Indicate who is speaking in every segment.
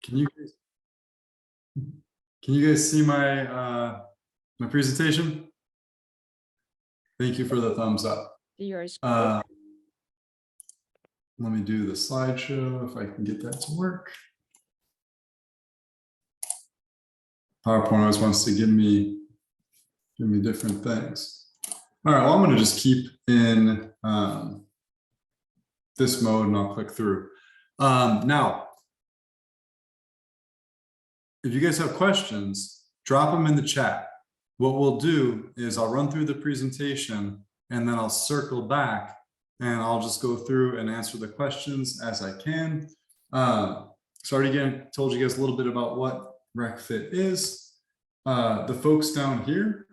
Speaker 1: Can you guys see my my presentation? Thank you for the thumbs up.
Speaker 2: Yours.
Speaker 1: Let me do the slideshow if I can get that to work. PowerPoint always wants to give me different things. All right, well, I'm going to just keep in this mode and I'll click through. Now, if you guys have questions, drop them in the chat. What we'll do is I'll run through the presentation and then I'll circle back and I'll just go through and answer the questions as I can. So already again, told you guys a little bit about what RecFit is. The folks down here,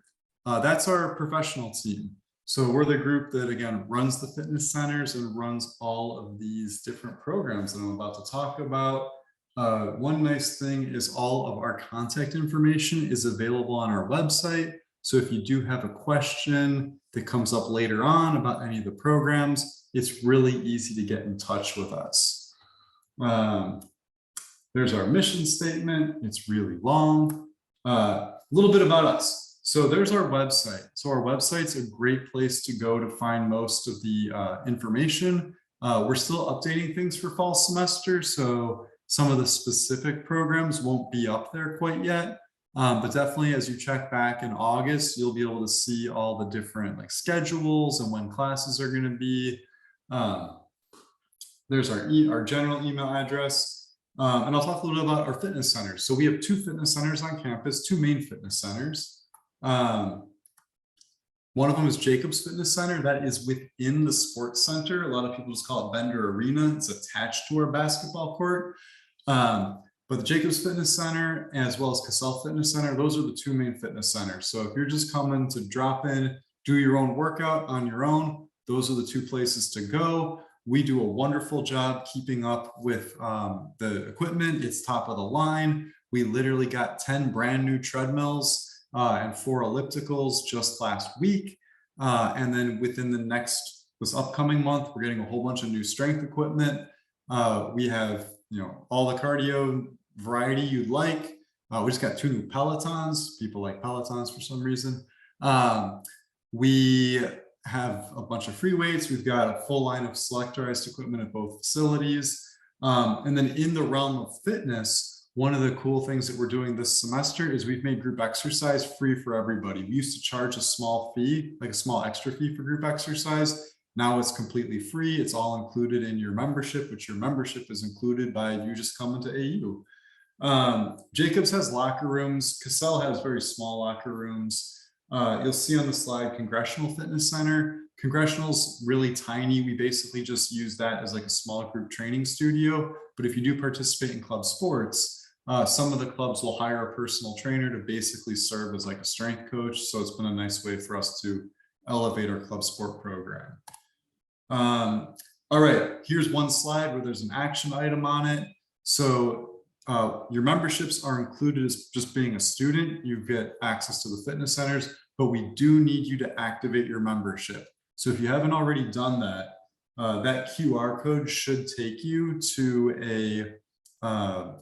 Speaker 1: that's our professional team. So we're the group that, again, runs the fitness centers and runs all of these different programs that I'm about to talk about. One nice thing is all of our contact information is available on our website. So if you do have a question that comes up later on about any of the programs, it's really easy to get in touch with us. There's our mission statement. It's really long. A little bit about us. So there's our website. So our website's a great place to go to find most of the information. We're still updating things for fall semester, so some of the specific programs won't be up there quite yet. But definitely as you check back in August, you'll be able to see all the different like schedules and when classes are going to be. There's our general email address. And I'll talk a little bit about our fitness centers. So we have 2 fitness centers on campus, 2 main fitness centers. One of them is Jacobs Fitness Center. That is within the sports center. A lot of people just call it Bender Arena. It's attached to our basketball court. But the Jacobs Fitness Center, as well as Cassell Fitness Center, those are the 2 main fitness centers. So if you're just coming to drop in, do your own workout on your own, those are the 2 places to go. We do a wonderful job keeping up with the equipment. It's top of the line. We literally got 10 brand new treadmills and 4 ellipticals just last week. And then within this upcoming month, we're getting a whole bunch of new strength equipment. We have, all the cardio variety you'd like. We just got 2 new Pelotons. People like Pelotons for some reason. We have a bunch of free weights. We've got a full line of selectorized equipment at both facilities. And then in the realm of fitness, one of the cool things that we're doing this semester is we've made group exercise free for everybody. We used to charge a small fee, like a small extra fee for group exercise. Now it's completely free. It's all included in your membership, which your membership is included by you just coming to AU. Jacobs has locker rooms. Cassell has very small locker rooms. You'll see on the slide Congressional Fitness Center. Congressional's really tiny. We basically just use that as like a small group training studio. But if you do participate in club sports, some of the clubs will hire a personal trainer to basically serve as like a strength coach. So it's been a nice way for us to elevate our club sport program. All right, here's one slide where there's an action item on it. So your memberships are included as just being a student. You get access to the fitness centers, but we do need you to activate your membership. So if you haven't already done that, that QR code should take you to a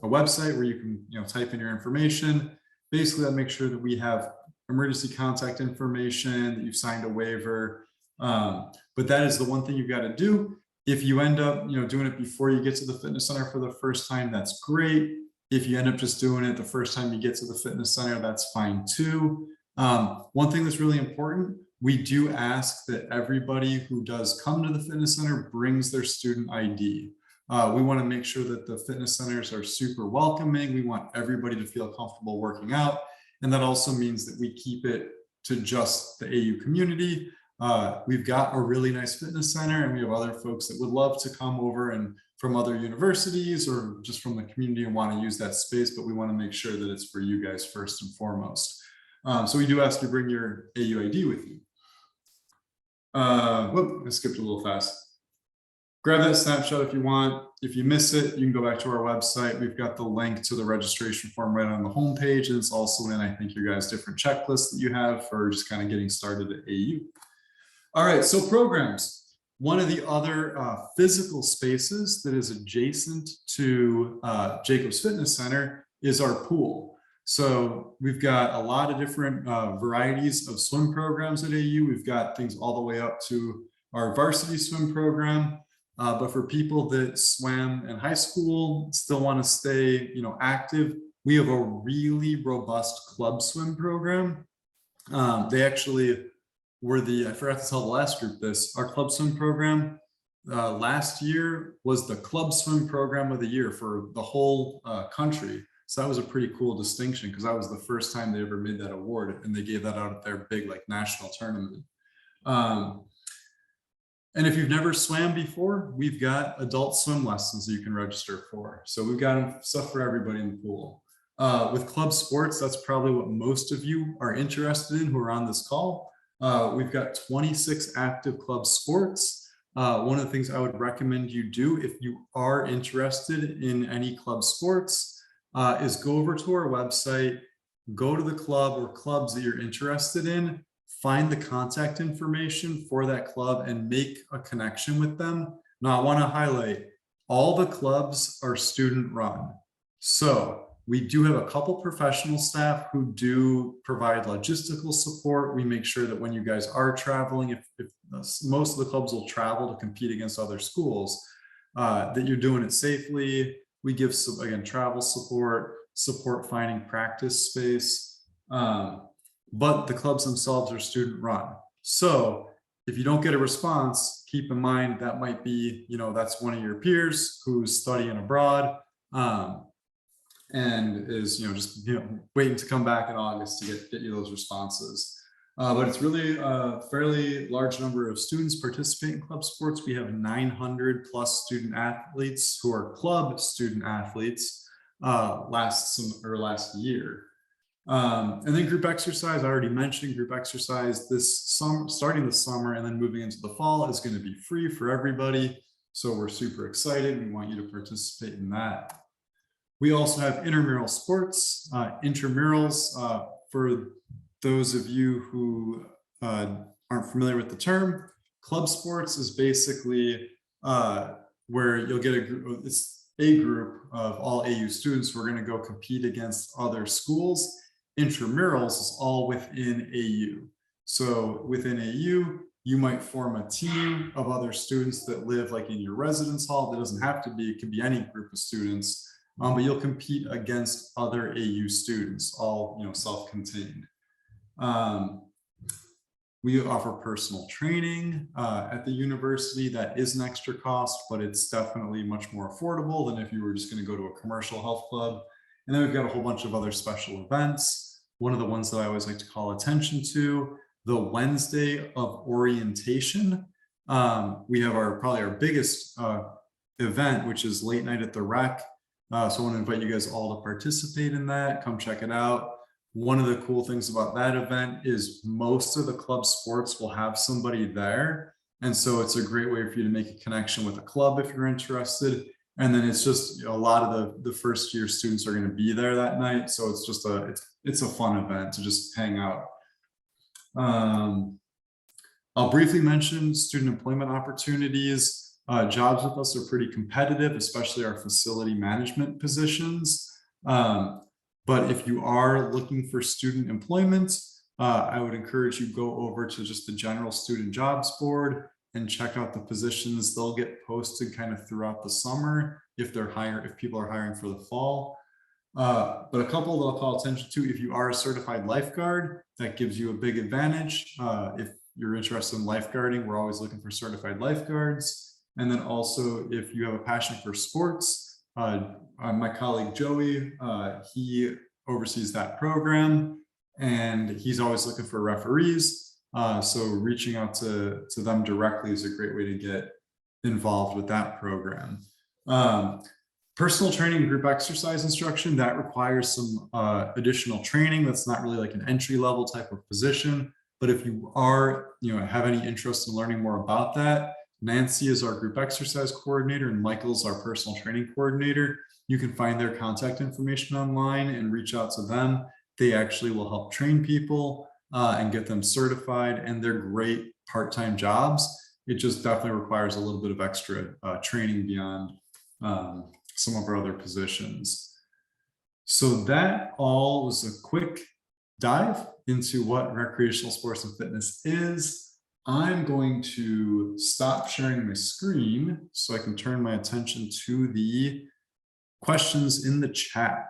Speaker 1: website where you can type in your information. Basically, that makes sure that we have emergency contact information, that you've signed a waiver. But that is the one thing you've got to do. If you end up doing it before you get to the fitness center for the first time, that's great. If you end up just doing it the first time you get to the fitness center, that's fine too. One thing that's really important, we do ask that everybody who does come to the fitness center brings their student ID. We want to make sure that the fitness centers are super welcoming. We want everybody to feel comfortable working out. And that also means that we keep it to just the AU community. We've got a really nice fitness center and we have other folks that would love to come over and from other universities or just from the community and want to use that space, but we want to make sure that it's for you guys first and foremost. So we do ask you to bring your AU ID with you. Whoop, I skipped a little fast. Grab that snapshot if you want. If you miss it, you can go back to our website. We've got the link to the registration form right on the homepage. And it's also in, I think, your guys' different checklists that you have for just kind of getting started at AU. All right, so programs. One of the other physical spaces that is adjacent to Jacobs Fitness Center is our pool. So we've got a lot of different varieties of swim programs at AU. We've got things all the way up to our varsity swim program. But for people that swam in high school, still want to stay, active, we have a really robust club swim program. They actually were I forgot to tell the last group this, our club swim program last year was the club swim program of the year for the whole country. So that was a pretty cool distinction because that was the first time they ever made that award, and they gave that out at their big national tournament. And if you've never swam before, we've got adult swim lessons that you can register for. So we've got stuff for everybody in the pool. With club sports, that's probably what most of you are interested in who are on this call. We've got 26 active club sports. One of the things I would recommend you do if you are interested in any club sports is go over to our website, go to the club or clubs that you're interested in, find the contact information for that club and make a connection with them. Now, I want to highlight all the clubs are student run. So we do have a couple professional staff who do provide logistical support. We make sure that when you guys are traveling, if most of the clubs will travel to compete against other schools, that you're doing it safely. We give, again, travel support finding practice space. But the clubs themselves are student run. So if you don't get a response, keep in mind that might be, that's one of your peers who's studying abroad. And is just waiting to come back in August to get you those responses. But it's really a fairly large number of students participate in club sports. We have 900 plus student athletes who are club student athletes last year. And then group exercise, I already mentioned group exercise starting this summer and then moving into the fall is going to be free for everybody. So we're super excited. We want you to participate in that. We also have intramural sports. Intramurals, for those of you who aren't familiar with the term, club sports is basically where you'll get a group, it's a group of all AU students who are going to go compete against other schools. Intramurals is all within AU. So within AU, you might form a team of other students that live in your residence hall. That doesn't have to be, it can be any group of students. But you'll compete against other AU students, all self-contained. We offer personal training at the university. That is an extra cost, but it's definitely much more affordable than if you were just going to go to a commercial health club. And then we've got a whole bunch of other special events. One of the ones that I always like to call attention to, the Wednesday of orientation. We have probably our biggest event, which is late night at the rec. So I want to invite you guys all to participate in that. Come check it out. One of the cool things about that event is most of the club sports will have somebody there. And so it's a great way for you to make a connection with a club if you're interested. And then it's just a lot of the first year students are going to be there that night. So it's just it's a fun event to just hang out. I'll briefly mention student employment opportunities. Jobs with us are pretty competitive, especially our facility management positions. But if you are looking for student employment, I would encourage you go over to just the general student jobs board and check out the positions. They'll get posted kind of throughout the summer if people are hiring for the fall. But a couple that I'll call attention to, if you are a certified lifeguard, that gives you a big advantage. If you're interested in lifeguarding, we're always looking for certified lifeguards. And then also, if you have a passion for sports, my colleague Joey, he oversees that program, and he's always looking for referees. So reaching out to them directly is a great way to get involved with that program. Personal training and group exercise instruction, that requires some additional training. That's not really like an entry-level type of position. But if you are, have any interest in learning more about that, Nancy is our group exercise coordinator and Michael's our personal training coordinator. You can find their contact information online and reach out to them. They actually will help train people and get them certified, and they're great part-time jobs. it just definitely requires a little bit of extra training beyond some of our other positions. So that all was a quick dive into what recreational sports and fitness is. I'm going to stop sharing my screen so I can turn my attention to the questions in the chat.